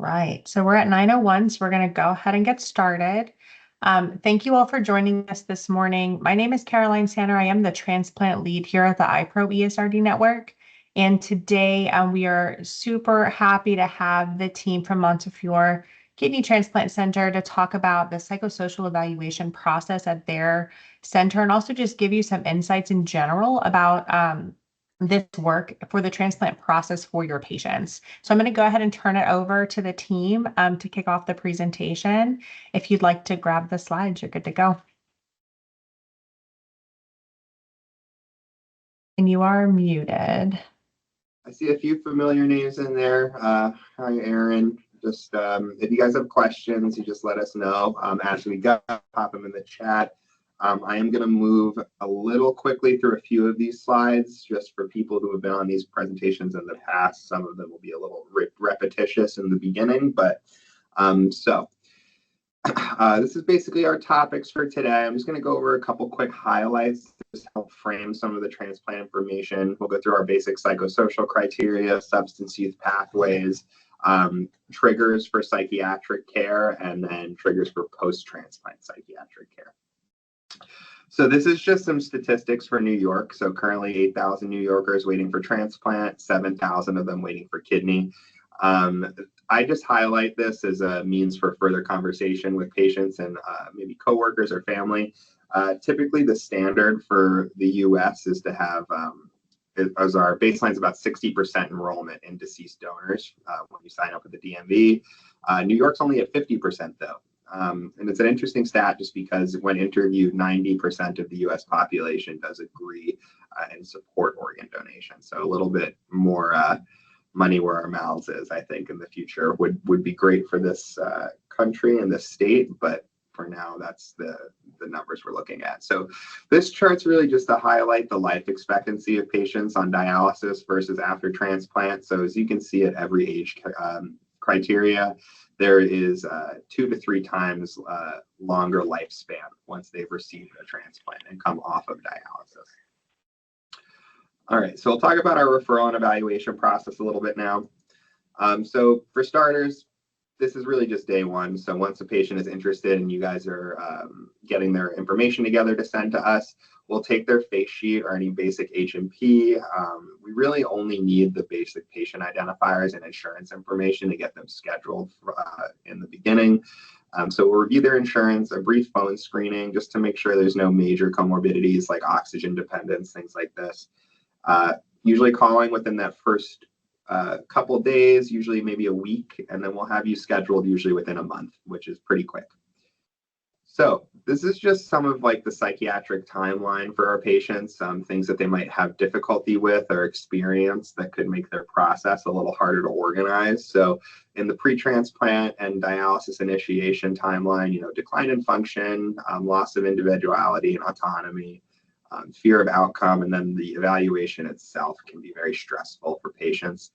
right, so we're at 9:01, so we're going to go ahead and get started. Thank you all for joining us this morning. My name is Caroline Sanner. I am the transplant lead here at the iPro ESRD Network. And today we are super happy to have the team from Montefiore Kidney Transplant Center to talk about the psychosocial evaluation process at their center and also just give you some insights in general about this work for the transplant process for your patients. So I'm going to go ahead and turn it over to the team to kick off the presentation. If you'd like to grab the slides, you're good to go. And you are muted. I see a few familiar names in there. Hi, Aaron. Just if you guys have questions, you just let us know. As we go, pop them in the chat. I am going to move a little quickly through a few of these slides just for people who have been on these presentations in the past. Some of them will be a little repetitious in the beginning, but this is basically our topics for today. I'm just going to go over a couple quick highlights to just help frame some of the transplant information. We'll go through our basic psychosocial criteria, substance use pathways, triggers for psychiatric care, and then triggers for post-transplant psychiatric care. So this is just some statistics for New York. So currently 8,000 New Yorkers waiting for transplant, 7,000 of them waiting for kidney. I just highlight this as a means for further conversation with patients and maybe coworkers or family. Typically, the standard for the U.S. is to have, as our baseline is about 60% enrollment in deceased donors when you sign up with the DMV. New York's only at 50% though. And it's an interesting stat just because when interviewed, 90% of the U.S. population does agree and support organ donation. So a little bit more money where our mouths is, I think, in the future would be great for this country and this state. But for now, that's the numbers we're looking at. So this chart's really just to highlight the life expectancy of patients on dialysis versus after transplant. So as you can see at every age criteria, there is 2 to 3 times longer lifespan once they've received a transplant and come off of dialysis. All right, so we'll talk about our referral and evaluation process a little bit now. So for starters, this is really just day one. So once a patient is interested and you guys are getting their information together to send to us, we'll take their face sheet or any basic H&P. We really only need the basic patient identifiers and insurance information to get them scheduled in the beginning. So we'll review their insurance, a brief phone screening, just to make sure there's no major comorbidities like oxygen dependence, things like this. Usually calling within that first couple days, usually maybe a week, and then we'll have you scheduled usually within a month, which is pretty quick. So this is just some of like the psychiatric timeline for our patients, things that they might have difficulty with or experience that could make their process a little harder to organize. So in the pre-transplant and dialysis initiation timeline, decline in function, loss of individuality and autonomy, fear of outcome, and then the evaluation itself can be very stressful for patients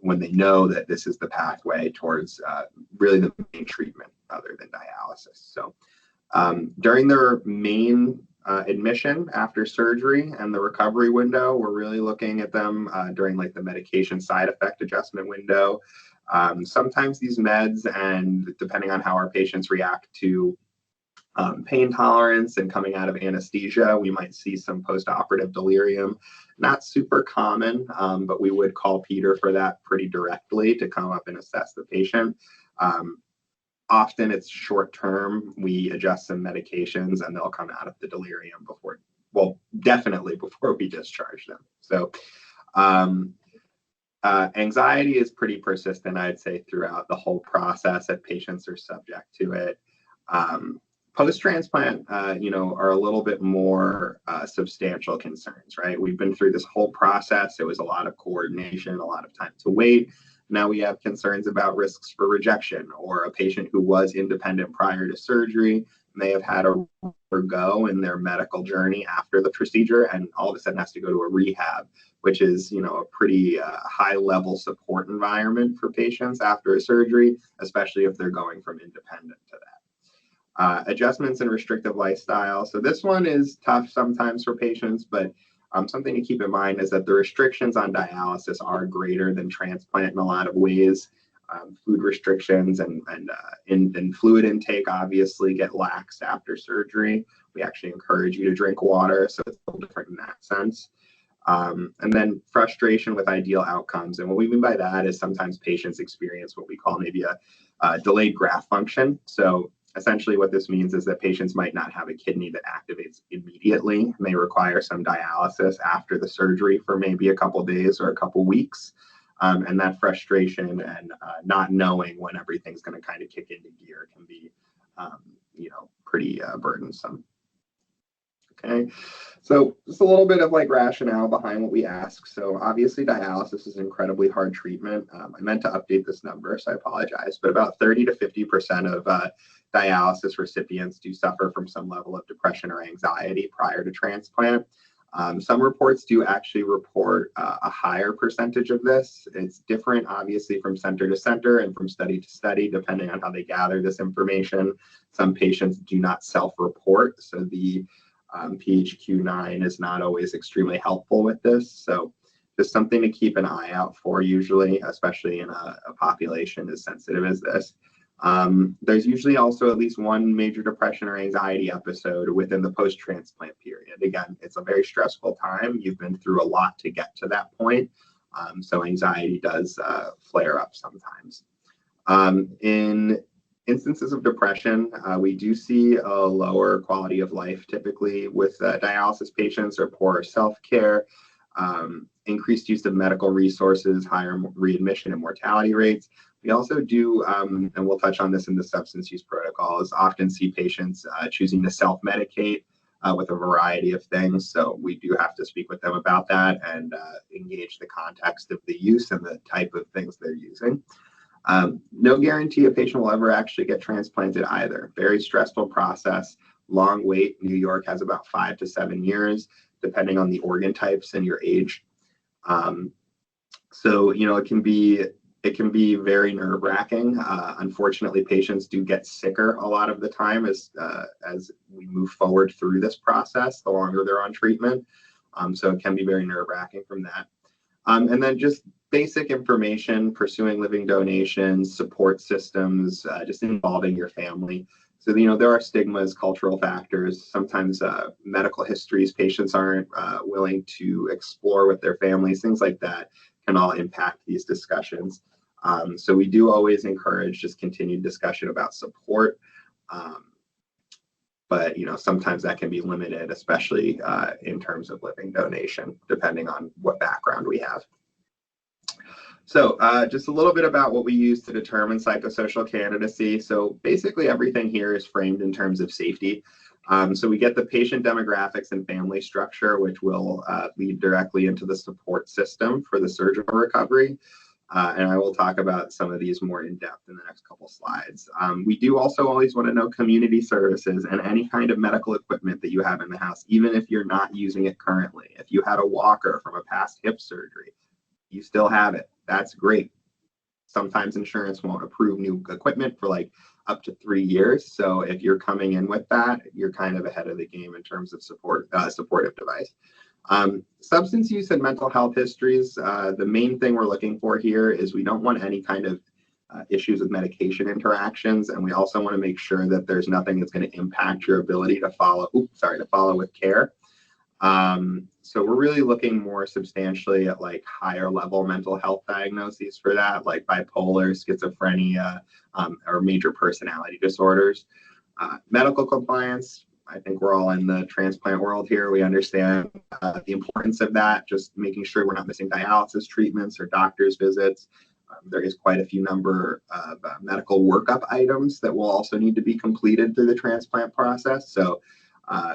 when they know that this is the pathway towards really the main treatment other than dialysis. So during their main admission after surgery and the recovery window, we're really looking at them during like the medication side effect adjustment window. Sometimes these meds, and depending on how our patients react to pain tolerance and coming out of anesthesia, we might see some post-operative delirium. Not super common, but we would call Peter for that pretty directly to come up and assess the patient. Often it's short term. We adjust some medications and they'll come out of the delirium before, well, definitely before we discharge them. So anxiety is pretty persistent, I'd say, throughout the whole process if patients are subject to it. Post-transplant, are a little bit more substantial concerns, right? We've been through this whole process. It was a lot of coordination, a lot of time to wait. Now we have concerns about risks for rejection, or a patient who was independent prior to surgery may have had a go in their medical journey after the procedure and all of a sudden has to go to a rehab, which is, a pretty high-level support environment for patients after a surgery, especially if they're going from independent to that. Adjustments in restrictive lifestyle. So this one is tough sometimes for patients, but something to keep in mind is that the restrictions on dialysis are greater than transplant in a lot of ways. Food restrictions and fluid intake obviously get laxed after surgery. We actually encourage you to drink water, so it's a little different in that sense. And then frustration with ideal outcomes. And what we mean by that is sometimes patients experience what we call maybe a delayed graft function. So essentially what this means is that patients might not have a kidney that activates immediately, and they require some dialysis after the surgery for maybe a couple days or a couple weeks. And that frustration and not knowing when everything's going to kind of kick into gear can be, pretty burdensome. Okay, so just a little bit of like rationale behind what we ask. So obviously dialysis is an incredibly hard treatment. I meant to update this number, so I apologize, but about 30 to 50% of dialysis recipients do suffer from some level of depression or anxiety prior to transplant. Some reports do actually report a higher percentage of this. It's different, obviously, from center to center and from study to study, depending on how they gather this information. Some patients do not self-report, so the PHQ-9 is not always extremely helpful with this. So just something to keep an eye out for usually, especially in a population as sensitive as this. There's usually also at least one major depression or anxiety episode within the post-transplant period. Again, it's a very stressful time. You've been through a lot to get to that point. So anxiety does flare up sometimes. In instances of depression, we do see a lower quality of life typically with dialysis patients, or poorer self-care, increased use of medical resources, higher readmission and mortality rates. We also do, and we'll touch on this in the substance use protocols, often see patients choosing to self-medicate with a variety of things. So we do have to speak with them about that and engage the context of the use and the type of things they're using. No guarantee a patient will ever actually get transplanted either. Very stressful process, long wait. New York has about 5 to 7 years, depending on the organ types and your age. So, it can be very nerve-wracking. Unfortunately, patients do get sicker a lot of the time as we move forward through this process, the longer they're on treatment. So it can be very nerve-wracking from that. And then just basic information, pursuing living donations, support systems, just involving your family. So, there are stigmas, cultural factors, sometimes medical histories patients aren't willing to explore with their families, things like that can all impact these discussions. So we do always encourage just continued discussion about support. But, sometimes that can be limited, especially in terms of living donation, depending on what background we have. So just a little bit about what we use to determine psychosocial candidacy. So basically everything here is framed in terms of safety. So we get the patient demographics and family structure, which will lead directly into the support system for the surgical recovery. And I will talk about some of these more in depth in the next couple slides. We do also always want to know community services and any kind of medical equipment that you have in the house, even if you're not using it currently. If you had a walker from a past hip surgery, you still have it. That's great. Sometimes insurance won't approve new equipment for like up to 3 years. So if you're coming in with that, you're kind of ahead of the game in terms of supportive device. Substance use and mental health histories. The main thing we're looking for here is we don't want any kind of issues with medication interactions, and we also want to make sure that there's nothing that's going to impact your ability to follow with care. So we're really looking more substantially at like higher level mental health diagnoses for that, like bipolar, schizophrenia, or major personality disorders. Medical compliance. I think we're all in the transplant world here. We understand the importance of that, just making sure we're not missing dialysis treatments or doctor's visits. There is quite a few number of medical workup items that will also need to be completed through the transplant process. So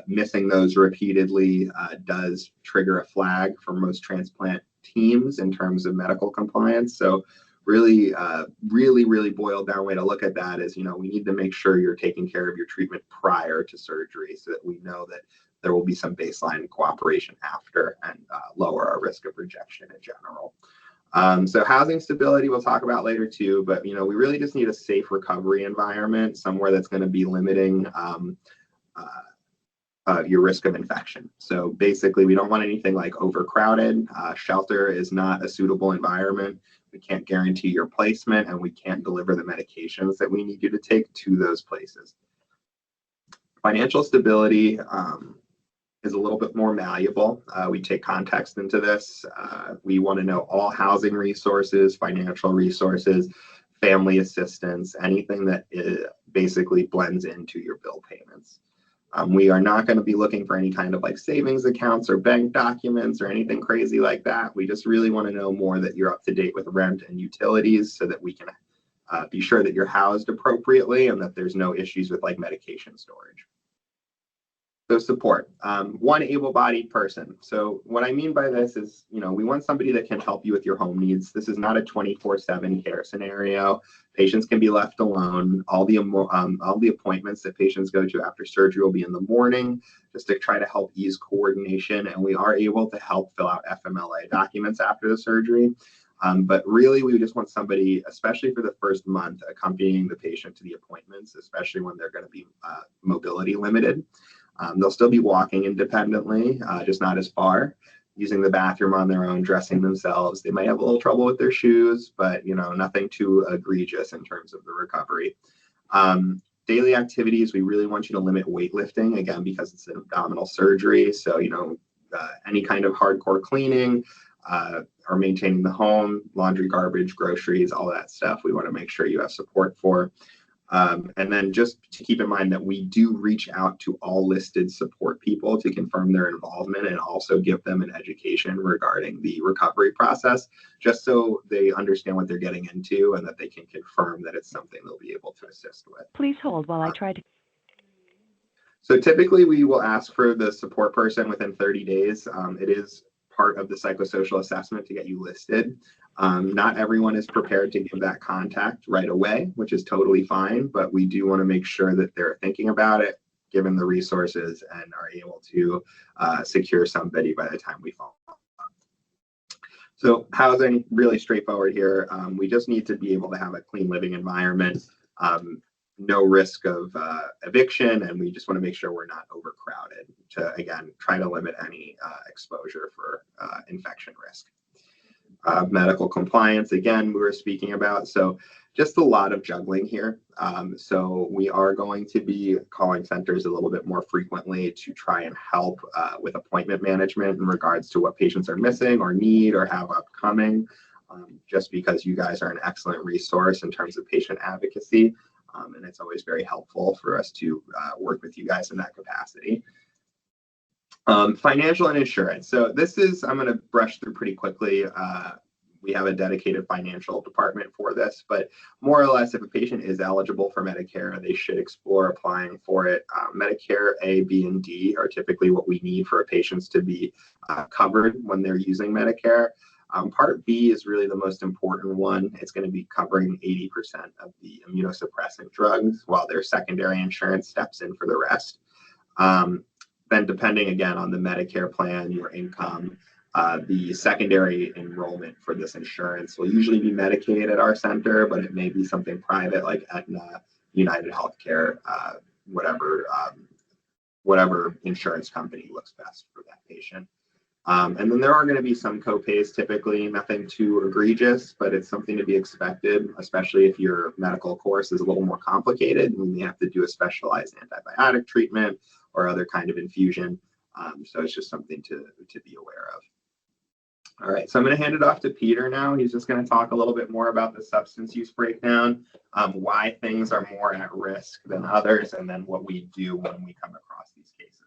missing those repeatedly does trigger a flag for most transplant teams in terms of medical compliance. So really boiled down way to look at that is, we need to make sure you're taking care of your treatment prior to surgery so that we know that there will be some baseline cooperation after and lower our risk of rejection in general. So housing stability we'll talk about later too, but we really just need a safe recovery environment, somewhere that's going to be limiting your risk of infection. So basically we don't want anything like overcrowded. Shelter is not a suitable environment. We can't guarantee your placement, and we can't deliver the medications that we need you to take to those places. Financial stability is a little bit more malleable. We take context into this. We want to know all housing resources, financial resources, family assistance, anything that basically blends into your bill payments. We are not going to be looking for any kind of like savings accounts or bank documents or anything crazy like that. We just really want to know more that you're up to date with rent and utilities so that we can be sure that you're housed appropriately and that there's no issues with like medication storage. So support, one able-bodied person. So what I mean by this is, we want somebody that can help you with your home needs. This is not a 24/7 care scenario. Patients can be left alone. All the appointments that patients go to after surgery will be in the morning, just to try to help ease coordination. And we are able to help fill out FMLA documents after the surgery. But really, we just want somebody, especially for the first month, accompanying the patient to the appointments, especially when they're going to be mobility limited. They'll still be walking independently, just not as far, using the bathroom on their own, dressing themselves. They might have a little trouble with their shoes, but nothing too egregious in terms of the recovery. Daily activities, we really want you to limit weightlifting, again, because it's an abdominal surgery. So, any kind of hardcore cleaning or maintaining the home, laundry, garbage, groceries, all that stuff, we want to make sure you have support for. And then just to keep in mind that we do reach out to all listed support people to confirm their involvement and also give them an education regarding the recovery process, just so they understand what they're getting into and that they can confirm that it's something they'll be able to assist with. Please hold while I try to. So typically we will ask for the support person within 30 days. It is part of the psychosocial assessment to get you listed. Not everyone is prepared to give that contact right away, which is totally fine, but we do want to make sure that they're thinking about it, given the resources, and are able to secure somebody by the time we follow up. So housing, really straightforward here. We just need to be able to have a clean living environment, no risk of eviction, and we just want to make sure we're not overcrowded to, again, try to limit any exposure for infection risk. Medical compliance, again, we were speaking about. So just a lot of juggling here. So we are going to be calling centers a little bit more frequently to try and help with appointment management in regards to what patients are missing or need or have upcoming, just because you guys are an excellent resource in terms of patient advocacy. And it's always very helpful for us to work with you guys in that capacity. Financial and insurance. So this is, I'm going to brush through pretty quickly. We have a dedicated financial department for this, but more or less, if a patient is eligible for Medicare, they should explore applying for it. Medicare A, B, and D are typically what we need for patients to be covered when they're using Medicare. Part B is really the most important one. It's going to be covering 80% of the immunosuppressant drugs, while their secondary insurance steps in for the rest. Then depending again on the Medicare plan, your income, the secondary enrollment for this insurance will usually be Medicaid at our center, but it may be something private like Aetna, United Healthcare, whatever insurance company looks best for that patient. And then there are going to be some copays, typically nothing too egregious, but it's something to be expected, especially if your medical course is a little more complicated and you have to do a specialized antibiotic treatment or other kind of infusion. So it's just something to be aware of. All right, so I'm going to hand it off to Peter now. He's just going to talk a little bit more about the substance use breakdown, why things are more at risk than others, and then what we do when we come across these cases.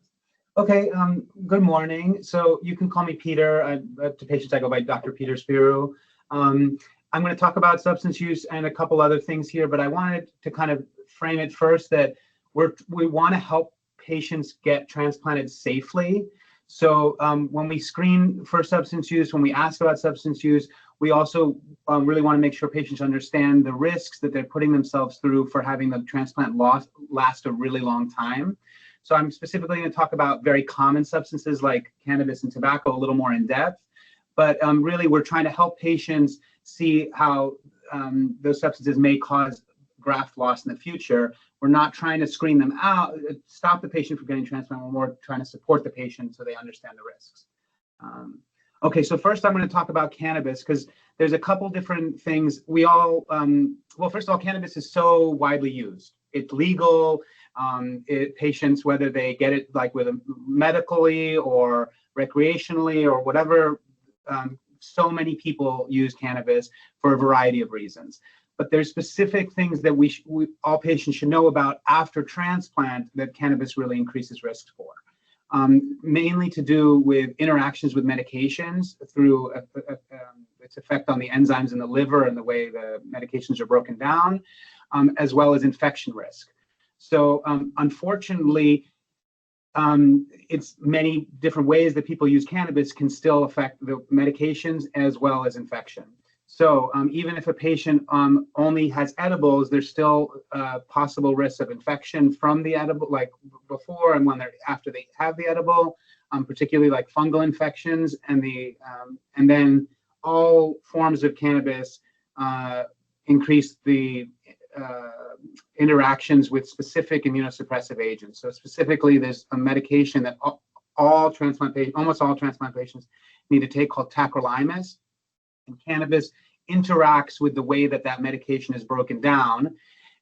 Okay, good morning. So you can call me Peter. To patients, I go by Dr. Peter Spiro. I'm going to talk about substance use and a couple other things here, but I wanted to kind of frame it first that we want to help patients get transplanted safely. So when we screen for substance use, when we ask about substance use, we also really want to make sure patients understand the risks that they're putting themselves through for having the transplant last a really long time. So I'm specifically going to talk about very common substances like cannabis and tobacco a little more in depth, but really we're trying to help patients see how those substances may cause graft loss in the future. We're not trying to screen them out, stop the patient from getting transplanted. We're more trying to support the patient so they understand the risks. Okay, so first I'm going to talk about cannabis because there's a couple different things. We all, well, first of all, cannabis is so widely used. It's legal. Patients, whether they get it like with medically or recreationally or whatever, so many people use cannabis for a variety of reasons. But there's specific things that all patients should know about after transplant that cannabis really increases risk for. Mainly to do with interactions with medications through its effect on the enzymes in the liver and the way the medications are broken down, as well as infection risk. So unfortunately, it's many different ways that people use cannabis can still affect the medications as well as infection. So even if a patient only has edibles, there's still possible risks of infection from the edible, like before and when after they have the edible, particularly like fungal infections, and then all forms of cannabis increase the interactions with specific immunosuppressive agents. So specifically, there's a medication that almost all transplant patients need to take called tacrolimus. And cannabis interacts with the way that medication is broken down.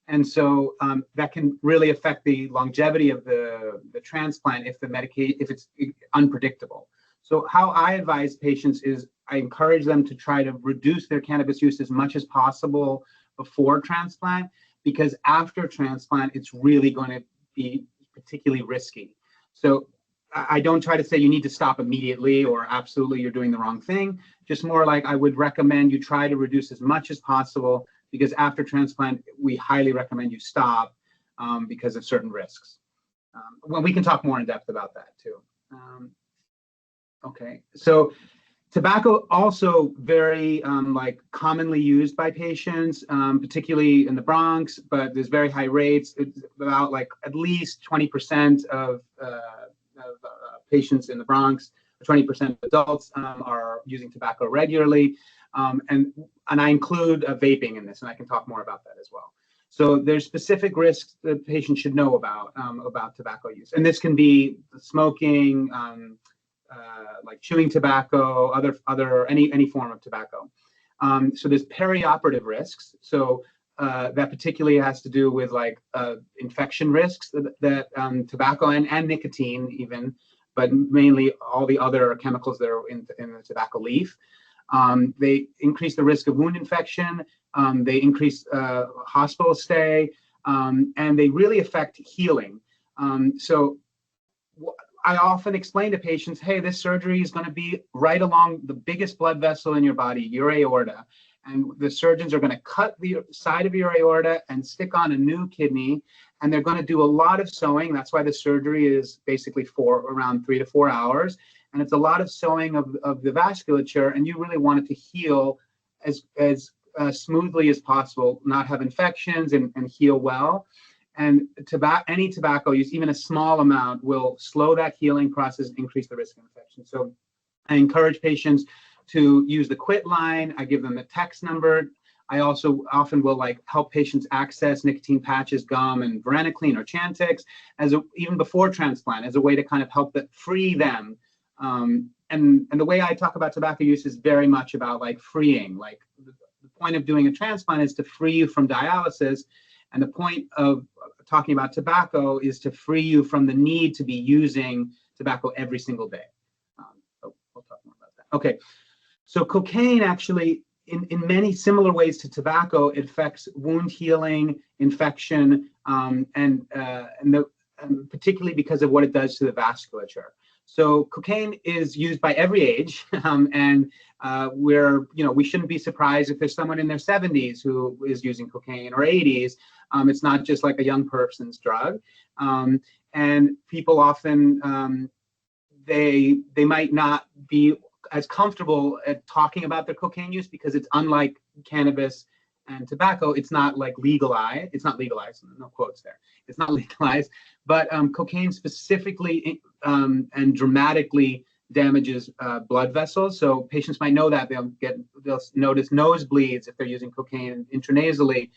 And so that can really affect the longevity of the transplant if it's unpredictable. So how I advise patients is I encourage them to try to reduce their cannabis use as much as possible before transplant, because after transplant, it's really going to be particularly risky. So I don't try to say you need to stop immediately or absolutely you're doing the wrong thing. Just more like I would recommend you try to reduce as much as possible, because after transplant, we highly recommend you stop because of certain risks. Well, we can talk more in depth about that too. Okay, so tobacco also very commonly used by patients, particularly in the Bronx, but there's very high rates. It's about like at least 20% of patients in the Bronx, 20% of adults are using tobacco regularly. And I include vaping in this, and I can talk more about that as well. So there's specific risks that patients should know about tobacco use. And this can be smoking, like chewing tobacco, any form of tobacco. So there's perioperative risks. So that particularly has to do with like infection risks that tobacco and nicotine even, but mainly all the other chemicals that are in the tobacco leaf. They increase the risk of wound infection. They increase hospital stay, and they really affect healing. So I often explain to patients, hey, this surgery is going to be right along the biggest blood vessel in your body, your aorta. And the surgeons are going to cut the side of your aorta and stick on a new kidney. And they're going to do a lot of sewing. That's why the surgery is basically around 3 to 4 hours. And it's a lot of sewing of the vasculature. And you really want it to heal as smoothly as possible, not have infections and heal well. And any tobacco use, even a small amount, will slow that healing process, increase the risk of infection. So I encourage patients to use the quit line. I give them a text number. I also often will help patients access nicotine patches, gum, and varenicline or Chantix even before transplant as a way to kind of help free them. And the way I talk about tobacco use is very much about freeing. The point of doing a transplant is to free you from dialysis. And the point of talking about tobacco is to free you from the need to be using tobacco every single day. So we'll talk more about that. Okay, so cocaine actually, in many similar ways to tobacco, it affects wound healing, infection, and particularly because of what it does to the vasculature. So cocaine is used by every age, and we shouldn't be surprised if there's someone in their 70s who is using cocaine or 80s. It's not just like a young person's drug, and people often they might not be as comfortable at talking about their cocaine use because it's unlike cannabis and tobacco. It's not legalized. It's not legalized. No quotes there. It's not legalized, but cocaine specifically and dramatically damages blood vessels. So patients might know that they'll notice nosebleeds if they're using cocaine intranasally,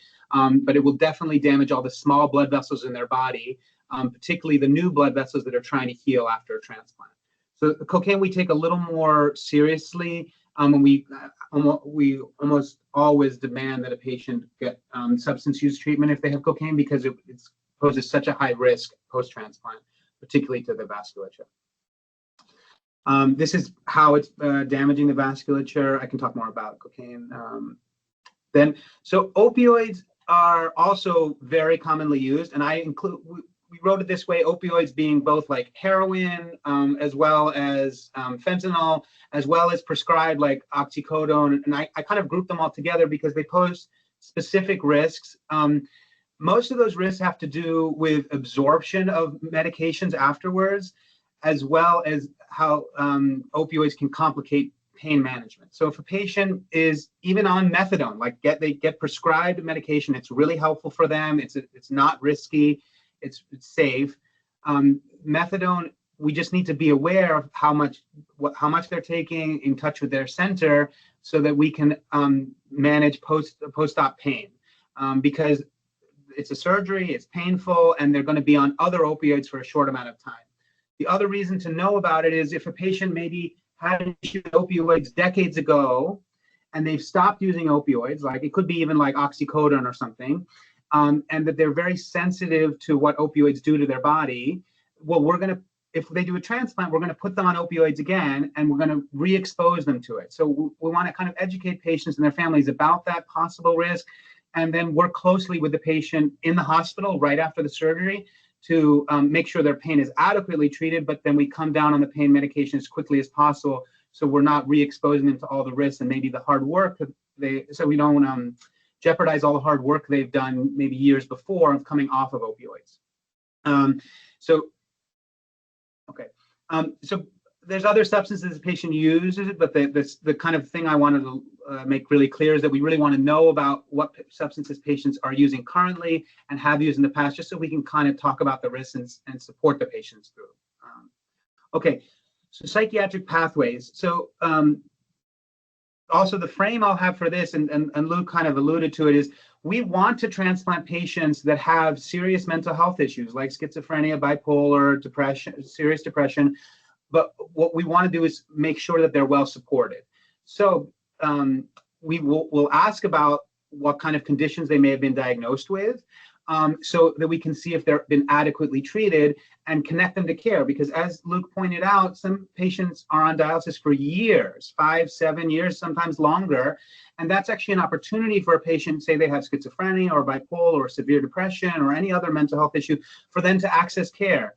but it will definitely damage all the small blood vessels in their body, particularly the new blood vessels that are trying to heal after a transplant. So the cocaine we take a little more seriously And we almost always demand that a patient get substance use treatment if they have cocaine, because it poses such a high risk post-transplant, particularly to the vasculature. This is how it's damaging the vasculature. I can talk more about cocaine so opioids are also very commonly used, and we wrote it this way: opioids being both like heroin, as well as fentanyl, as well as prescribed like oxycodone. And I kind of grouped them all together because they pose specific risks. Most of those risks have to do with absorption of medications afterwards, as well as how opioids can complicate pain management. So if a patient is even on methadone, like they get prescribed medication, it's really helpful for them. It's not risky. It's safe. Methadone, we just need to be aware of how much they're taking, in touch with their center, so that we can manage post-op pain, because it's a surgery, it's painful, and they're going to be on other opioids for a short amount of time. The other reason to know about it is if a patient maybe had an issue with opioids decades ago and they've stopped using opioids, like it could be even like oxycodone or something, and that they're very sensitive to what opioids do to their body. Well, if they do a transplant, we're going to put them on opioids again, and we're going to re-expose them to it. So we want to kind of educate patients and their families about that possible risk, and then work closely with the patient in the hospital right after the surgery to make sure their pain is adequately treated, but then we come down on the pain medication as quickly as possible, so we're not re-exposing them to all the risks and maybe the hard work so we don't jeopardize all the hard work they've done maybe years before of coming off of opioids. So there's other substances the patient uses, but the kind of thing I wanted to make really clear is that we really want to know about what substances patients are using currently and have used in the past, just so we can kind of talk about the risks and support the patients through. So psychiatric pathways. So also the frame I'll have for this, and Luke kind of alluded to it, is we want to transplant patients that have serious mental health issues like schizophrenia, bipolar, depression, serious depression. But what we want to do is make sure that they're well supported. So we'll ask about what kind of conditions they may have been diagnosed with, so that we can see if they've been adequately treated and connect them to care. Because as Luke pointed out, some patients are on dialysis for years, 5, 7 years, sometimes longer. And that's actually an opportunity for a patient, say they have schizophrenia or bipolar or severe depression or any other mental health issue, for them to access care.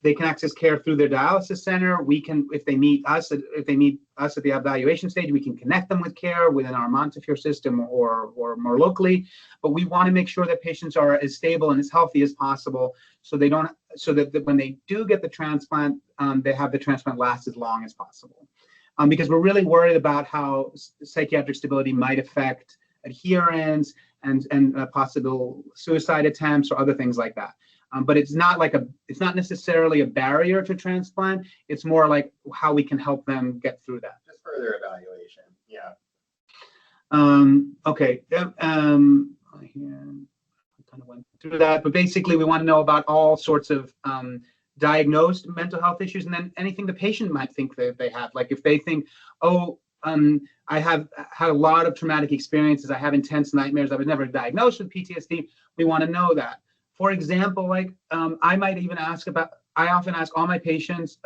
They can access care through their dialysis center. We can, if they meet us at the evaluation stage, we can connect them with care within our Montefiore system or more locally. But we want to make sure that patients are as stable and as healthy as possible, so that when they do get the transplant, they have the transplant last as long as possible. Because we're really worried about how psychiatric stability might affect adherence and possible suicide attempts or other things like that. But it's not necessarily a barrier to transplant. It's more like how we can help them get through that. Just further evaluation. Yeah. Okay. I kind of went through that, but basically we want to know about all sorts of diagnosed mental health issues, and then anything the patient might think that they have. Like if they think, I have had a lot of traumatic experiences, I have intense nightmares, I was never diagnosed with PTSD, we want to know that. For example, I often ask all my patients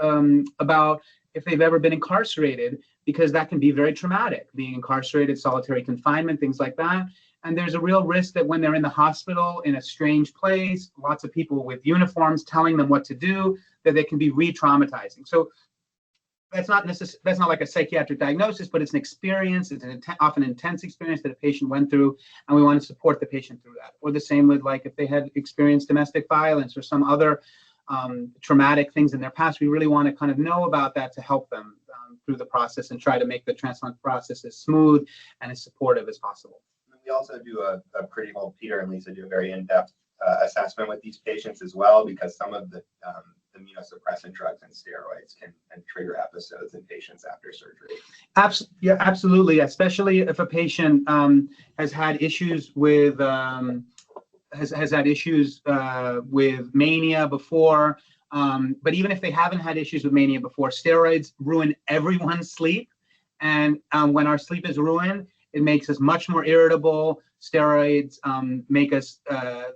about if they've ever been incarcerated, because that can be very traumatic, being incarcerated, solitary confinement, things like that. And there's a real risk that when they're in the hospital in a strange place, lots of people with uniforms telling them what to do, that they can be re-traumatizing. So that's not like a psychiatric diagnosis, but it's an experience. It's an often intense experience that a patient went through, and we want to support the patient through that. Or the same with like if they had experienced domestic violence or some other traumatic things in their past, we really want to kind of know about that to help them through the process and try to make the transplant process as smooth and as supportive as possible. We also do a pretty well, Peter and Lisa do a very in-depth assessment with these patients as well, because some of the immunosuppressant drugs and steroids can trigger episodes in patients after surgery. Yeah, absolutely. Especially if a patient has had issues with with mania before. But even if they haven't had issues with mania before, steroids ruin everyone's sleep, And when our sleep is ruined, it makes us much more irritable. Steroids make us,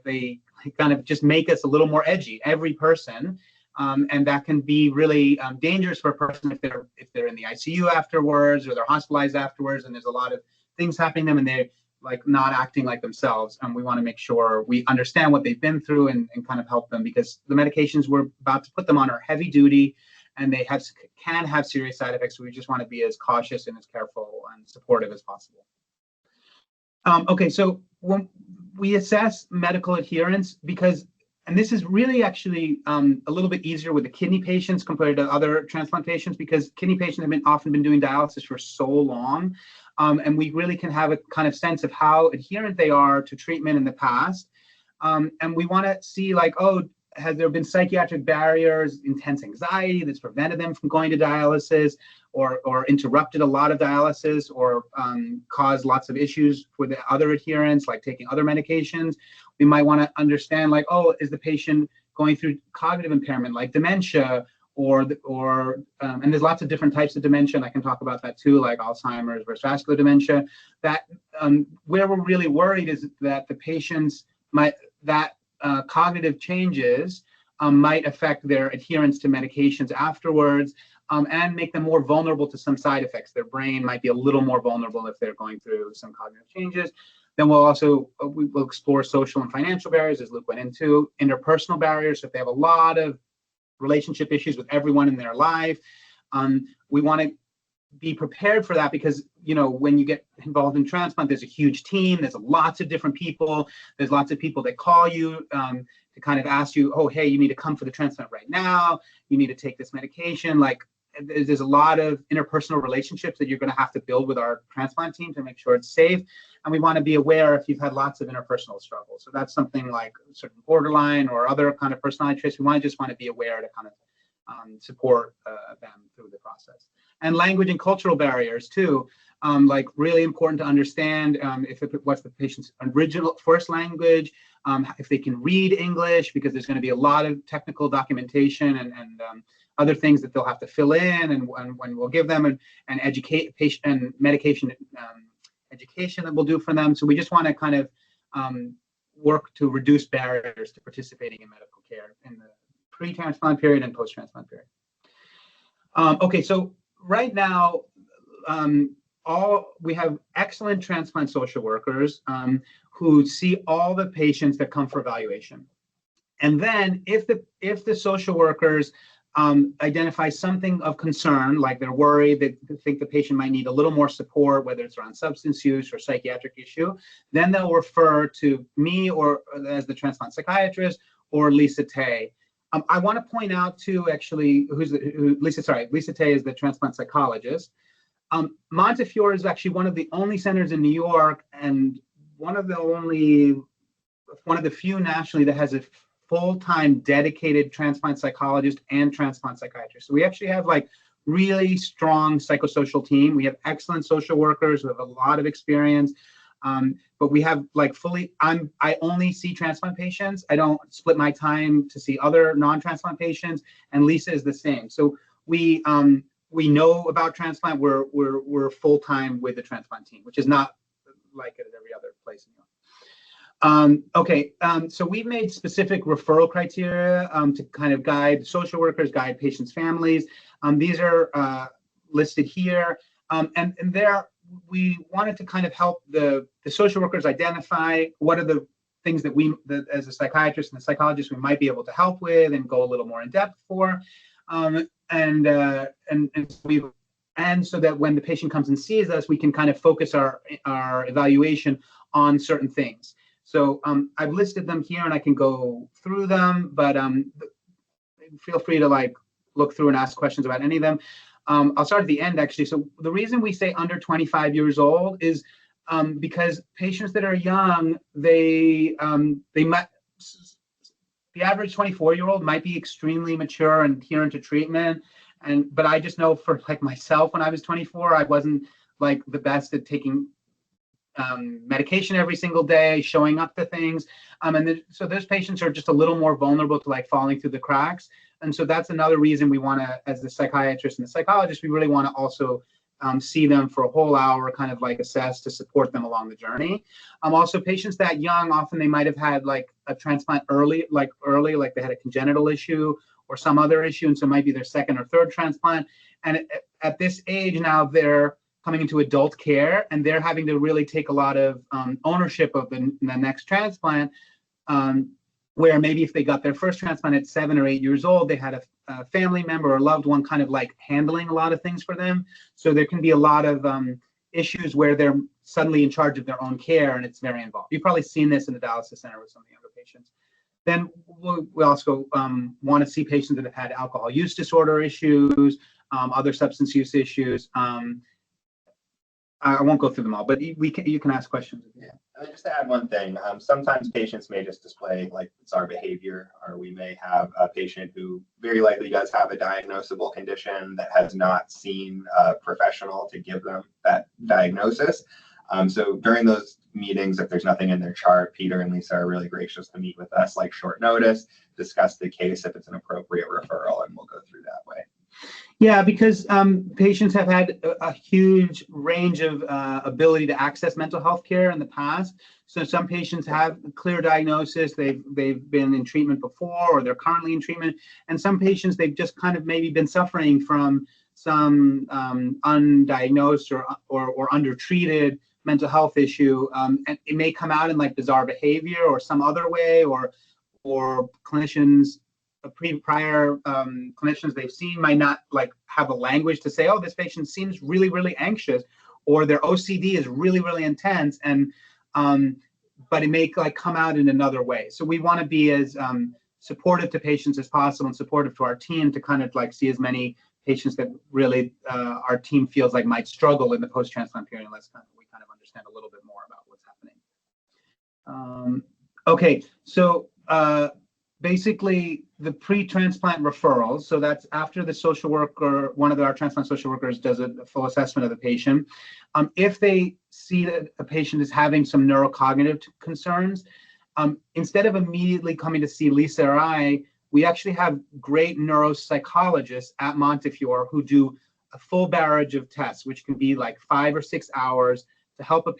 they kind of just make us a little more edgy, every person. And that can be really dangerous for a person if they're in the ICU afterwards, or they're hospitalized afterwards, and there's a lot of things happening to them, and they're like not acting like themselves. And we want to make sure we understand what they've been through and kind of help them, because the medications we're about to put them on are heavy duty, and they can have serious side effects. So we just want to be as cautious and as careful and supportive as possible. Okay, so when we assess medical adherence, and this is really actually a little bit easier with the kidney patients compared to other transplant patients, because kidney patients have often been doing dialysis for so long, and we really can have a kind of sense of how adherent they are to treatment in the past. And we want to see, like, oh, has there been psychiatric barriers, intense anxiety that's prevented them from going to dialysis, or interrupted a lot of dialysis, or caused lots of issues for the other adherents, like taking other medications? We might want to understand, like, oh, is the patient going through cognitive impairment, like dementia, and there's lots of different types of dementia, and I can talk about that too, like Alzheimer's versus vascular dementia. That where we're really worried is that the patients cognitive changes might affect their adherence to medications afterwards, and make them more vulnerable to some side effects. Their brain might be a little more vulnerable if they're going through some cognitive changes. Then we will explore social and financial barriers, as Luke went into, interpersonal barriers. So if they have a lot of relationship issues with everyone in their life, we want to be prepared for that, because when you get involved in transplant, there's a huge team, there's lots of different people, there's lots of people that call you to kind of ask you, oh, hey, you need to come for the transplant right now, you need to take this medication. Like, there's a lot of interpersonal relationships that you're going to have to build with our transplant team to make sure it's safe. And we want to be aware if you've had lots of interpersonal struggles. So that's something like certain borderline or other kind of personality traits. We just want to be aware to kind of support them through the process. And language and cultural barriers too, like really important to understand what's the patient's original first language, if they can read English, because there's going to be a lot of technical documentation and other things that they'll have to fill in, and when we'll give them, and educate patient and medication education that we'll do for them. So we just want to kind of work to reduce barriers to participating in medical care in the pre-transplant period and post-transplant period. Okay, so right now, we have excellent transplant social workers who see all the patients that come for evaluation. And then if the social workers identify something of concern, like they're worried, they think the patient might need a little more support, whether it's around substance use or psychiatric issue, then they'll refer to me, or as the transplant psychiatrist, or Lisa Tay. I want to point out too, actually, Lisa Tay is the transplant psychologist. Montefiore is actually one of the only centers in New York, and one of the few nationally that has a full-time dedicated transplant psychologist and transplant psychiatrist. So we actually have like really strong psychosocial team. We have excellent social workers who have a lot of experience. But we have like I only see transplant patients. I don't split my time to see other non-transplant patients, and Lisa is the same. So we know about transplant. We're full-time with the transplant team, which is not like it at every other place in New York. So we've made specific referral criteria to kind of guide social workers, guide patients' families. These are listed here, and there we wanted to kind of help the social workers identify what are the things that as a psychiatrist and a psychologist we might be able to help with and go a little more in depth for, and so that when the patient comes and sees us, we can kind of focus our evaluation on certain things. So I've listed them here, and I can go through them, but feel free to like look through and ask questions about any of them. I'll start at the end, actually. So the reason we say under 25 years old is because patients that are young, they might, the average 24-year-old might be extremely mature and adherent to treatment. But I just know for like myself, when I was 24, I wasn't like the best at taking medication every single day, showing up to things. So those patients are just a little more vulnerable to like falling through the cracks. And so that's another reason we want to, as the psychiatrist and the psychologist, we really want to also see them for a whole hour, kind of like assess to support them along the journey. Also, patients that young, often they might have had like a transplant early, like they had a congenital issue or some other issue, and so it might be their second or third transplant. And at this age now, they're coming into adult care, and they're having to really take a lot of ownership of the next transplant. Where maybe if they got their first transplant at 7 or 8 years old, they had a family member or loved one kind of like handling a lot of things for them. So there can be a lot of issues where they're suddenly in charge of their own care, and it's very involved. You've probably seen this in the dialysis center with some of the younger patients. Then we also want to see patients that have had alcohol use disorder issues, other substance use issues. I won't go through them all, but you can ask questions. Yeah. And just to add one thing, sometimes patients may just display like bizarre behavior, or we may have a patient who very likely does have a diagnosable condition that has not seen a professional to give them that diagnosis. So during those meetings, if there's nothing in their chart, Peter and Lisa are really gracious to meet with us like short notice, discuss the case if it's an appropriate referral, and we'll go through that way. Yeah, because patients have had a huge range of ability to access mental health care in the past. So some patients have a clear diagnosis, they've been in treatment before, or they're currently in treatment. And some patients, they've just kind of maybe been suffering from some undiagnosed or undertreated mental health issue. And it may come out in like bizarre behavior or some other way, or clinicians, prior clinicians they've seen might not like have a language to say, oh, this patient seems really, really anxious, or their OCD is really, really intense, and but it may like come out in another way. So we want to be as supportive to patients as possible, and supportive to our team to kind of like see as many patients that really our team feels like might struggle in the post-transplant period, unless we kind of understand a little bit more about what's happening. Okay, so basically the pre-transplant referrals, so that's after the social worker, one of our transplant social workers does a full assessment of the patient. If they see that a patient is having some neurocognitive concerns, instead of immediately coming to see Lisa or I, we actually have great neuropsychologists at Montefiore who do a full barrage of tests, which can be like 5 or 6 hours to help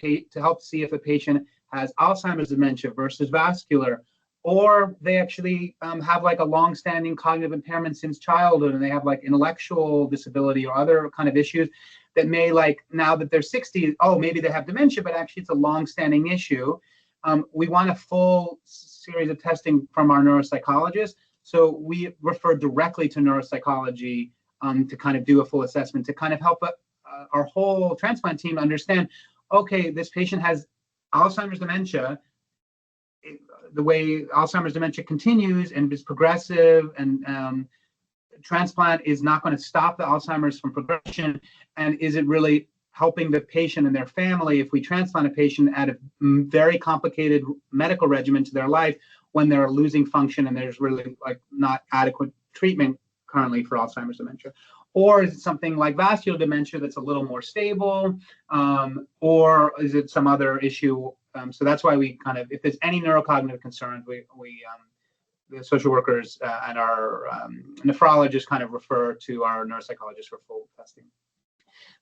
see if a patient has Alzheimer's dementia versus vascular, or they actually have like a long-standing cognitive impairment since childhood, and they have like intellectual disability or other kind of issues that may, like now that they're 60, oh, maybe they have dementia, but actually it's a long-standing issue. We want a full series of testing from our neuropsychologist. So we refer directly to neuropsychology to kind of do a full assessment, to kind of help our whole transplant team understand, okay, this patient has Alzheimer's dementia. The way Alzheimer's dementia continues and is progressive, and transplant is not going to stop the Alzheimer's from progression. And is it really helping the patient and their family if we transplant a patient at a very complicated medical regimen to their life when they're losing function and there's really like not adequate treatment currently for Alzheimer's dementia? Or is it something like vascular dementia that's a little more stable, or is it some other issue? So that's why we kind of, if there's any neurocognitive concerns, the social workers and our nephrologists kind of refer to our neuropsychologists for full testing.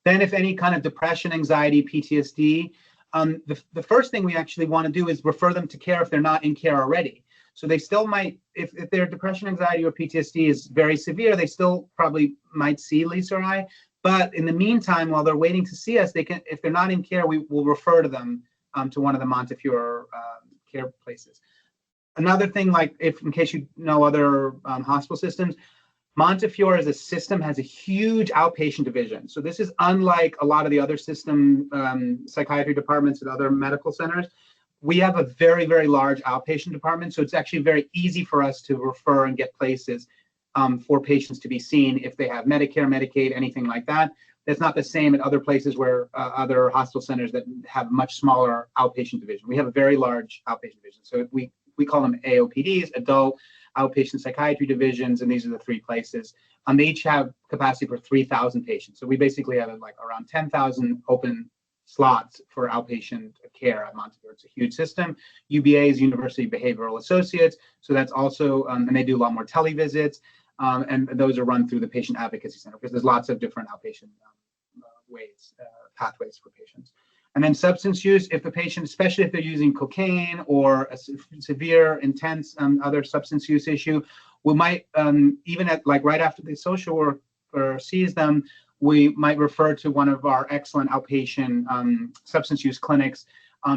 Then if any kind of depression, anxiety, PTSD, the first thing we actually want to do is refer them to care if they're not in care already. So they still might, if their depression, anxiety, or PTSD is very severe, they still probably might see Lisa or I. But in the meantime, while they're waiting to see us, they can, if they're not in care, we will refer to them to one of the Montefiore care places. Another thing, like if in case you know other hospital systems, Montefiore as a system has a huge outpatient division. So this is unlike a lot of the other system psychiatry departments at other medical centers. We have a very, very large outpatient department. So it's actually very easy for us to refer and get places for patients to be seen if they have Medicare, Medicaid, anything like that. That's not the same at other places where other hospital centers that have much smaller outpatient division. We have a very large outpatient division. So we call them AOPDs, adult outpatient psychiatry divisions, and these are the 3 places. They each have capacity for 3,000 patients. So we basically have like around 10,000 open slots for outpatient care at Montefiore. It's a huge system. UBA is University Behavioral Associates. So that's also, and they do a lot more televisits. And those are run through the Patient Advocacy Center because there's lots of different outpatient pathways for patients. And then substance use, if the patient, especially if they're using cocaine or a severe, intense other substance use issue, we might, even at like right after the social worker sees them, we might refer to one of our excellent outpatient substance use clinics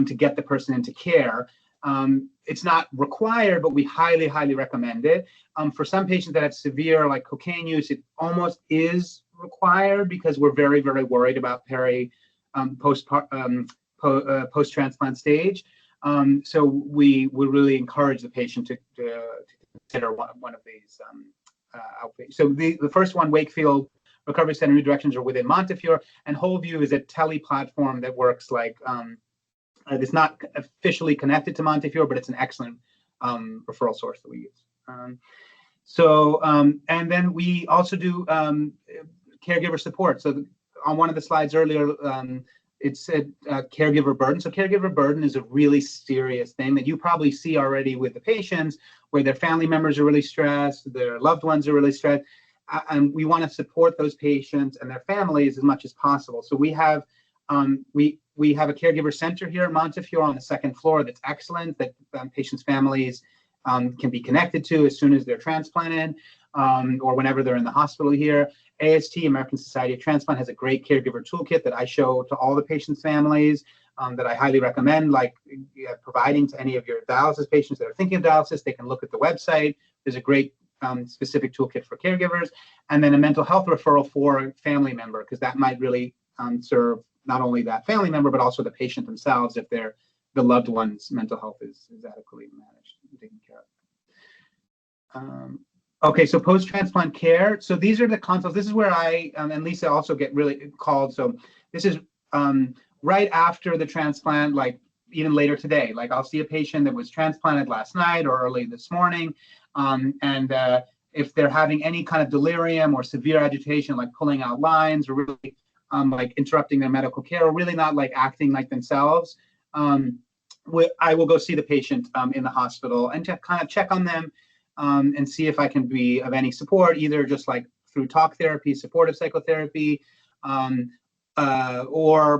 to get the person into care. It's not required, but we highly, highly recommend it. For some patients that have severe like cocaine use, it almost is required because we're very, very worried about post-transplant stage. So we would really encourage the patient to consider one of these outpatients. So the first one, Wakefield Recovery Center redirections, are within Montefiore, and WholeView is a tele platform that works like it's not officially connected to Montefiore, but it's an excellent referral source that we use. And then we also do caregiver support. So on one of the slides earlier, it said caregiver burden. So caregiver burden is a really serious thing that you probably see already with the patients, where their family members are really stressed, their loved ones are really stressed, and we want to support those patients and their families as much as possible. So we have we have a caregiver center here at Montefiore on the second floor that's excellent, that patients' families can be connected to as soon as they're transplanted or whenever they're in the hospital here. AST, American Society of Transplant, has a great caregiver toolkit that I show to all the patients' families that I highly recommend, like providing to any of your dialysis patients that are thinking of dialysis. They can look at the website. There's a great specific toolkit for caregivers, and then a mental health referral for a family member, because that might really serve not only that family member, but also the patient themselves if the loved one's mental health is adequately managed and taken care of. Okay, so post-transplant care. So these are the consults. This is where I and Lisa also get really called. So this is right after the transplant, like even later today. Like I'll see a patient that was transplanted last night or early this morning, and if they're having any kind of delirium or severe agitation, like pulling out lines or really like interrupting their medical care, or really not like acting like themselves, I will go see the patient in the hospital and to kind of check on them and see if I can be of any support, either just like through talk therapy, supportive psychotherapy, or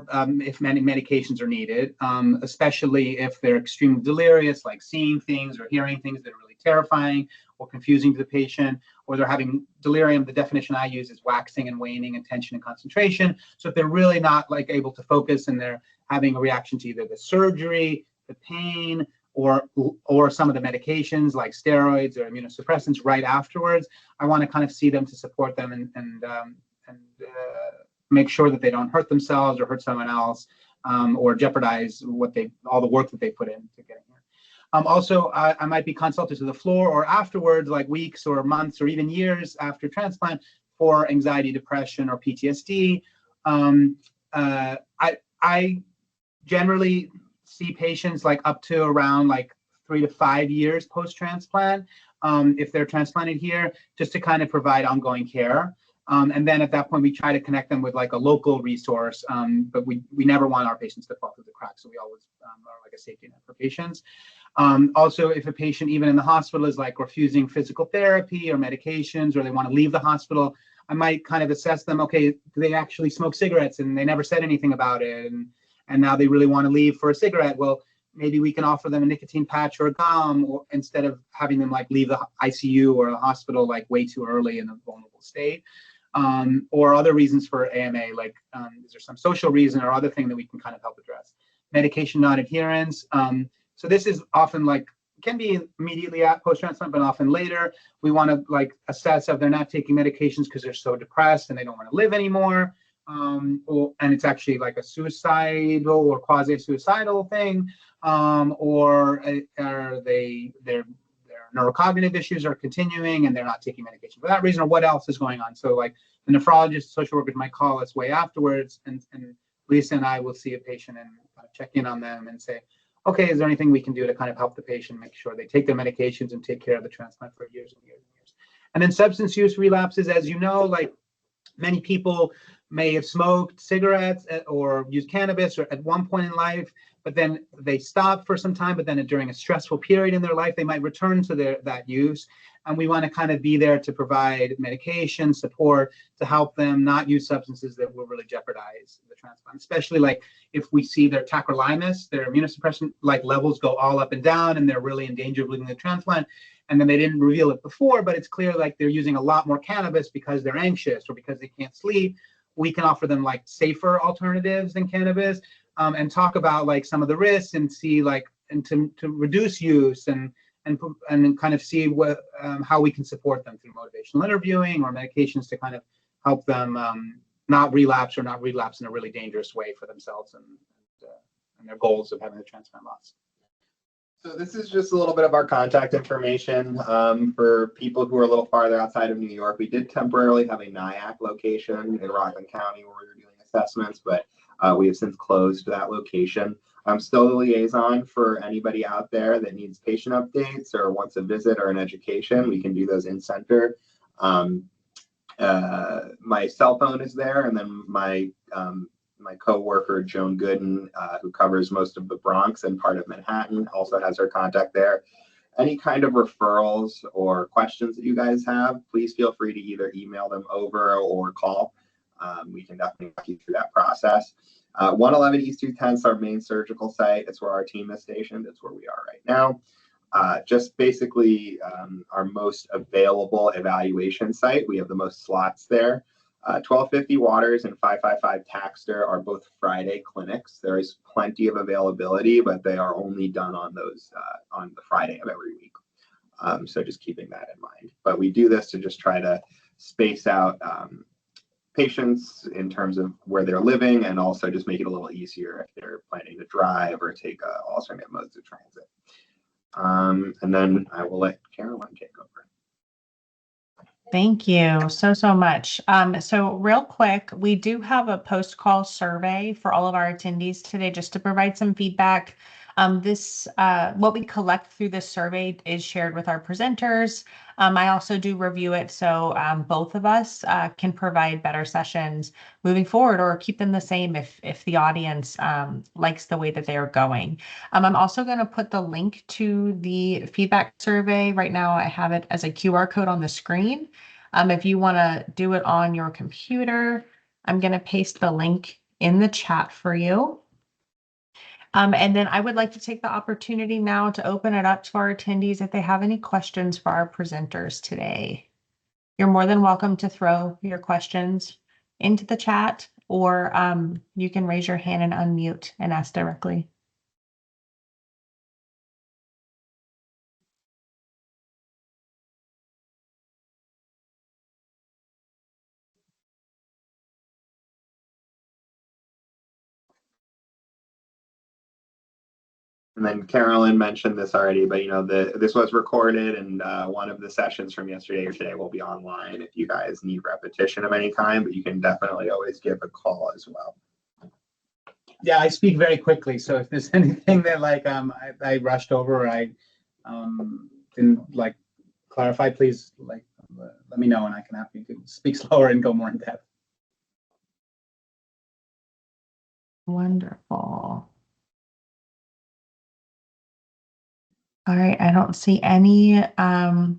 if many medications are needed, especially if they're extremely delirious, like seeing things or hearing things that are really terrifying or confusing to the patient, or they're having delirium. The definition I use is waxing and waning attention and concentration. So if they're really not like able to focus and they're having a reaction to either the surgery, the pain, or some of the medications like steroids or immunosuppressants right afterwards, I want to kind of see them to support them and make sure that they don't hurt themselves or hurt someone else, or jeopardize all the work that they put into getting here. Also, I might be consulted to the floor or afterwards, like weeks or months or even years after transplant, for anxiety, depression, or PTSD. I generally see patients like up to around like 3 to 5 years post-transplant, if they're transplanted here, just to kind of provide ongoing care. And then at that point, we try to connect them with like a local resource, but we never want our patients to fall through the cracks, so we always are like a safety net for patients. Also, if a patient, even in the hospital, is like refusing physical therapy or medications, or they want to leave the hospital, I might kind of assess them. Okay, do they actually smoke cigarettes and they never said anything about it, and now they really want to leave for a cigarette? Well, maybe we can offer them a nicotine patch or a gum, or instead of having them like leave the ICU or the hospital like way too early in a vulnerable state. Or other reasons for AMA, like is there some social reason or other thing that we can kind of help address? Medication non-adherence. So this is often like, can be immediately at post-transplant, but often later. We want to like assess if they're not taking medications because they're so depressed and they don't want to live anymore. And it's actually like a suicidal or quasi-suicidal thing, or their neurocognitive issues are continuing and they're not taking medication for that reason, or what else is going on. So like the nephrologist, social workers might call us way afterwards, and Lisa and I will see a patient and check in on them and say, okay, is there anything we can do to kind of help the patient make sure they take their medications and take care of the transplant for years and years and years. And then substance use relapses, as you know, like many people may have smoked cigarettes or used cannabis or at one point in life, but then they stop for some time, but then during a stressful period in their life, they might return to that use. and we want to kind of be there to provide medication support to help them not use substances that will really jeopardize the transplant, especially like if we see their tacrolimus, their immunosuppression like levels go all up and down and they're really in danger of losing the transplant. And then they didn't reveal it before, but it's clear like they're using a lot more cannabis because they're anxious or because they can't sleep. We can offer them like safer alternatives than cannabis, and talk about like some of the risks and see like, and to reduce use and kind of see what how we can support them through motivational interviewing or medications to kind of help them not relapse in a really dangerous way for themselves and their goals of having the transplant loss. So this is just a little bit of our contact information for people who are a little farther outside of New York. We did temporarily have a NIAC location in Rockland County where we were doing assessments, but we have since closed that location. I'm still the liaison for anybody out there that needs patient updates or wants a visit or an education. We can do those in center. My cell phone is there, and then my co-worker Joan Gooden, who covers most of the Bronx and part of Manhattan, also has her contact there. Any kind of referrals or questions that you guys have, please feel free to either email them over or call. We can definitely walk you through that process. 111 East 210 is our main surgical site. It's where our team is stationed. It's where we are right now. Just basically our most available evaluation site. We have the most slots there. 1250 Waters and 555 Taxter are both Friday clinics. There is plenty of availability, but they are only done on those on the Friday of every week. So just keeping that in mind. But we do this to just try to space out patients in terms of where they're living, and also just make it a little easier if they're planning to drive or take alternate modes of transit. And then I will let Caroline take over. Thank you so much. So real quick, we do have a post-call survey for all of our attendees today, just to provide some feedback. What we collect through this survey is shared with our presenters. I also do review it, so both of us can provide better sessions moving forward, or keep them the same if the audience likes the way that they are going. I'm also going to put the link to the feedback survey. Right now I have it as a QR code on the screen. If you want to do it on your computer, I'm going to paste the link in the chat for you. And then I would like to take the opportunity now to open it up to our attendees if they have any questions for our presenters today. You're more than welcome to throw your questions into the chat, or you can raise your hand and unmute and ask directly. And then Carolyn mentioned this already, but this was recorded, and one of the sessions from yesterday or today will be online if you guys need repetition of any kind, but you can definitely always give a call as well. Yeah, I speak very quickly, so if there's anything that like I rushed over, or I didn't like clarify, please like let me know, and I can have you speak slower and go more in depth. Wonderful. All right, I don't see any of our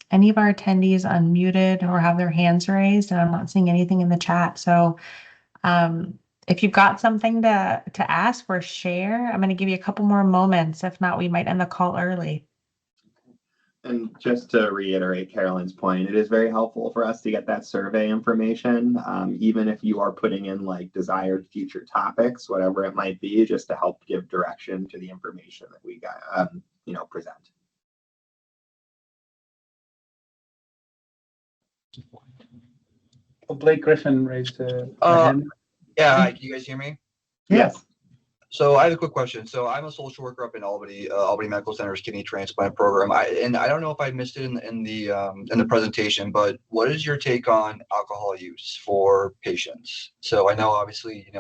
attendees unmuted or have their hands raised, and I'm not seeing anything in the chat. So if you've got something to ask or share, I'm going to give you a couple more moments. If not, we might end the call early. And just to reiterate Carolyn's point, it is very helpful for us to get that survey information, even if you are putting in like desired future topics, whatever it might be, just to help give direction to the information that we got, present. Oh, Blake Griffin raised a hand. Yeah, hi, can you guys hear me? Yes. So I have a quick question. So I'm a social worker up in Albany, Albany Medical Center's kidney transplant program. I don't know if I missed it in the presentation, but what is your take on alcohol use for patients? So I know obviously,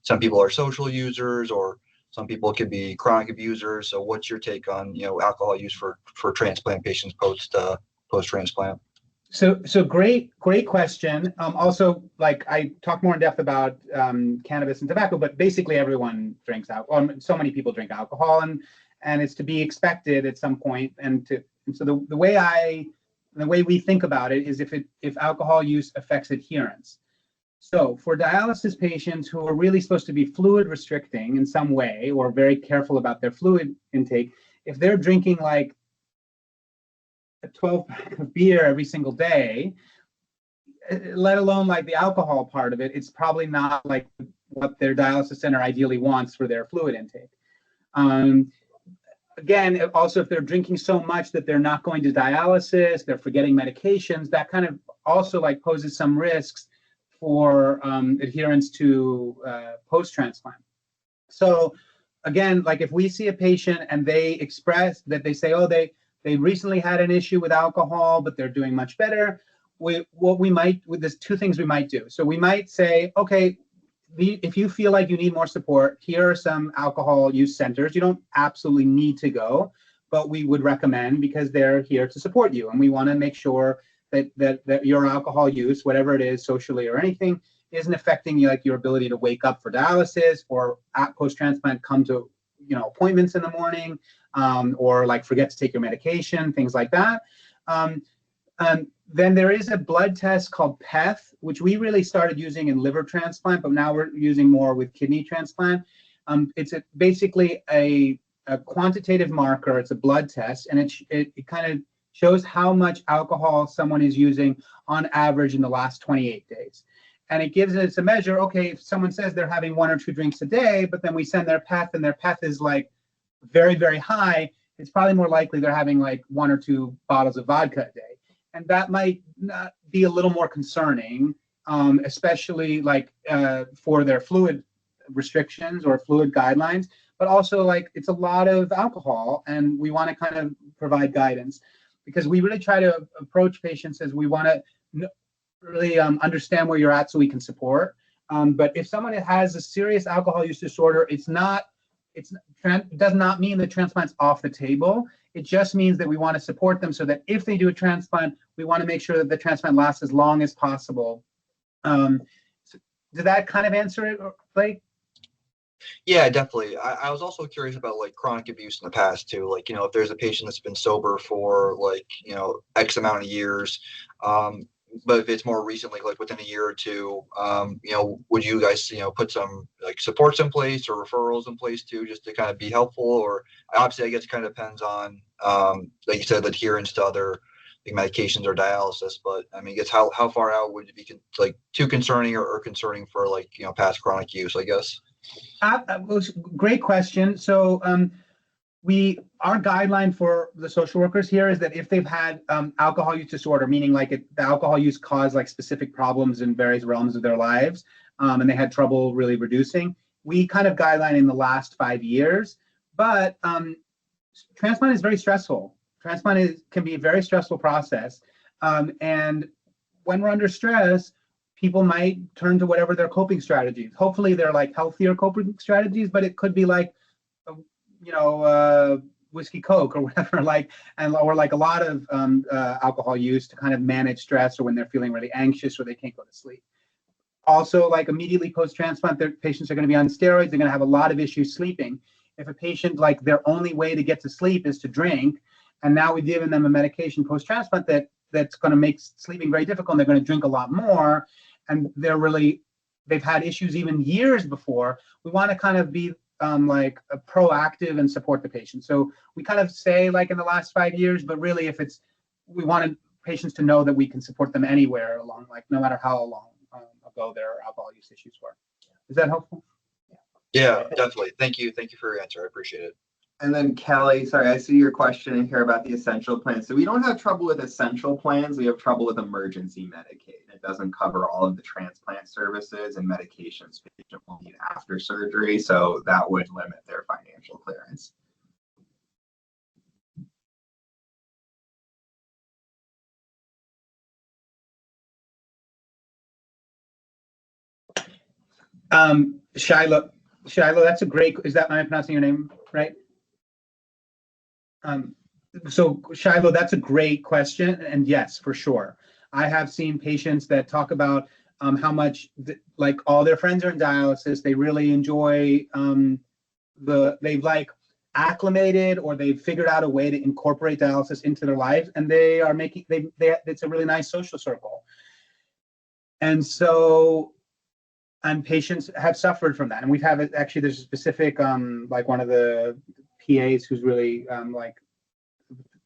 some people are social users, or some people can be chronic abusers. So what's your take on, alcohol use for transplant patients post transplant? So great question. Also, like I talk more in depth about cannabis and tobacco, but basically everyone drinks alcohol. So many people drink alcohol, and it's to be expected at some point. And so the way I And the way we think about it is if alcohol use affects adherence. So for dialysis patients who are really supposed to be fluid restricting in some way or very careful about their fluid intake, if they're drinking like a 12-pack of beer every single day, let alone like the alcohol part of it, it's probably not like what their dialysis center ideally wants for their fluid intake. Again, also if they're drinking so much that they're not going to dialysis, they're forgetting medications, that kind of also like poses some risks for adherence to post-transplant. So again, like if we see a patient and they express that they say, oh, they recently had an issue with alcohol, but they're doing much better, there's two things we might do. So we might say, okay, if you feel like you need more support, here are some alcohol use centers. You don't absolutely need to go, but we would recommend because they're here to support you. And we want to make sure that your alcohol use, whatever it is, socially or anything, isn't affecting you, like your ability to wake up for dialysis or at post-transplant come to appointments in the morning, or like forget to take your medication, things like that. Then there is a blood test called PEth, which we really started using in liver transplant, but now we're using more with kidney transplant. It's basically a quantitative marker. It's a blood test, and it kind of shows how much alcohol someone is using on average in the last 28 days. And it gives us a measure, okay, if someone says they're having 1 or 2 drinks a day, but then we send their PEth and their PEth is like very, very high, it's probably more likely they're having like 1 or 2 bottles of vodka a day. And that might not be a little more concerning, especially like for their fluid restrictions or fluid guidelines, but also like it's a lot of alcohol and we want to kind of provide guidance because we really try to approach patients as we want to really understand where you're at so we can support. But if someone has a serious alcohol use disorder, it does not mean the transplant's off the table. It just means that we want to support them so that if they do a transplant, we want to make sure that the transplant lasts as long as possible. So did that kind of answer it, Blake? Yeah, definitely. I was also curious about like chronic abuse in the past too. Like, if there's a patient that's been sober for like, X amount of years, but if it's more recently, like within a year or two, would you guys, put some like supports in place or referrals in place too, just to kind of be helpful? Or obviously, I guess it kind of depends on, like you said, adherence to other like medications or dialysis. But I mean, I guess how far out would it be like too concerning or concerning for like, past chronic use, I guess? Great question. So our guideline for the social workers here is that if they've had alcohol use disorder, meaning like the alcohol use caused like specific problems in various realms of their lives, and they had trouble really reducing, we kind of guideline in the last 5 years. But transplant is very stressful. Transplant can be a very stressful process. And when we're under stress, people might turn to whatever their coping strategies. Hopefully they're like healthier coping strategies, but it could be like, whiskey Coke or whatever, or like a lot of alcohol use to kind of manage stress or when they're feeling really anxious or they can't go to sleep. Also, like immediately post-transplant, their patients are going to be on steroids. They're going to have a lot of issues sleeping. If a patient, like their only way to get to sleep is to drink, and now we've given them a medication post-transplant that's going to make sleeping very difficult, and they're going to drink a lot more, and they've had issues even years before, we want to kind of be like a proactive and support the patient. So we kind of say like in the last 5 years, but really we wanted patients to know that we can support them anywhere along, like no matter how long ago their alcohol use issues were. Is that helpful? Yeah, definitely. Thank you. Thank you for your answer. I appreciate it. And then Kelly, sorry, I see your question in here about the essential plans. So we don't have trouble with essential plans. We have trouble with emergency Medicaid. It doesn't cover all of the transplant services and medications patient will need after surgery. So that would limit their financial clearance. Shiloh, that's a great, am I pronouncing your name right? So Shiloh, that's a great question. And yes, for sure. I have seen patients that talk about how much like all their friends are in dialysis. They really enjoy they've like acclimated or they've figured out a way to incorporate dialysis into their lives, and they are making it's a really nice social circle. And so, and patients have suffered from that. And we've had actually, there's a specific like one of the PAs who's really like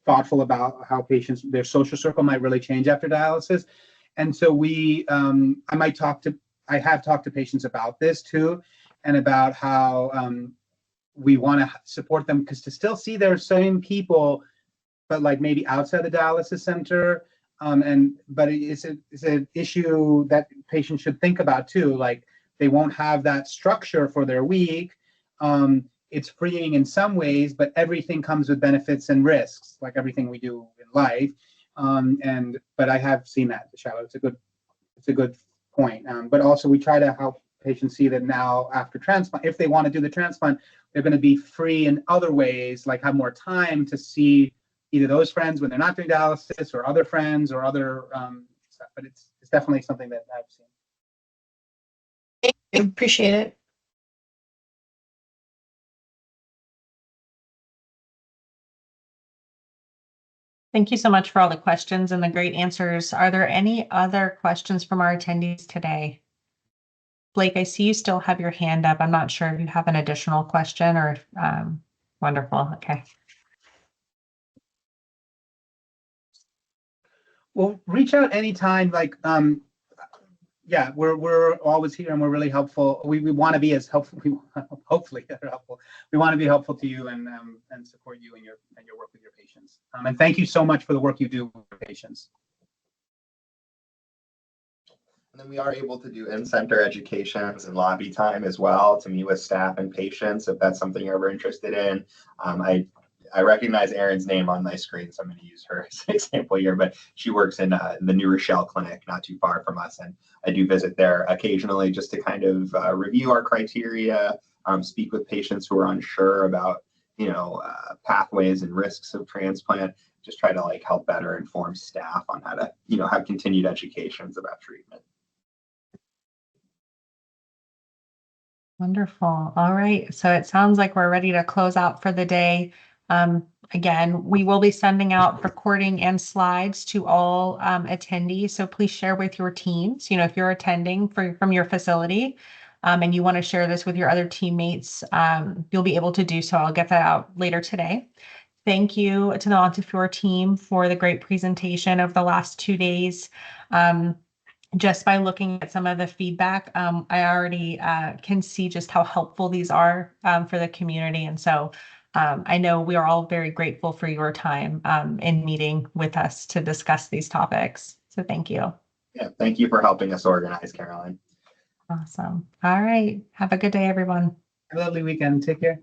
thoughtful about how patients, their social circle might really change after dialysis. And so I have talked to patients about this too, and about how we want to support them, because to still see their same people, but like maybe outside the dialysis center, but it's an issue that patients should think about too. Like they won't have that structure for their week. It's freeing in some ways, but everything comes with benefits and risks, like everything we do in life. But I have seen that, Shallow. It's a good point. But also we try to help patients see that now after transplant, if they want to do the transplant, they're going to be free in other ways, like have more time to see either those friends when they're not doing dialysis, or other friends, or other stuff. But it's definitely something that I've seen. I appreciate it. Thank you so much for all the questions and the great answers. Are there any other questions from our attendees today? Blake, I see you still have your hand up. I'm not sure if you have an additional question or, wonderful. Okay. Well, reach out anytime. Like, yeah, we're always here, and we're really helpful. We want to be as helpful. Hopefully, they're helpful. We want to be helpful to you and support you in your work with your patients. And thank you so much for the work you do with patients. And then we are able to do in-center educations and lobby time as well to meet with staff and patients if that's something you're ever interested in. I recognize Erin's name on my screen, so I'm going to use her as an example here, but she works in the New Rochelle clinic, not too far from us. And I do visit there occasionally just to kind of review our criteria, speak with patients who are unsure about, pathways and risks of transplant, just try to like help better inform staff on how to, have continued educations about treatment. Wonderful. All right. So it sounds like we're ready to close out for the day. Again, we will be sending out recording and slides to all attendees. So please share with your teams. If you're attending from your facility and you want to share this with your other teammates, you'll be able to do so. I'll get that out later today. Thank you to the Montefiore team for the great presentation of the last 2 days. Just by looking at some of the feedback, I already can see just how helpful these are for the community. And so I know we are all very grateful for your time in meeting with us to discuss these topics. So thank you. Yeah, thank you for helping us organize, Caroline. Awesome. All right. Have a good day, everyone. Have a lovely weekend. Take care.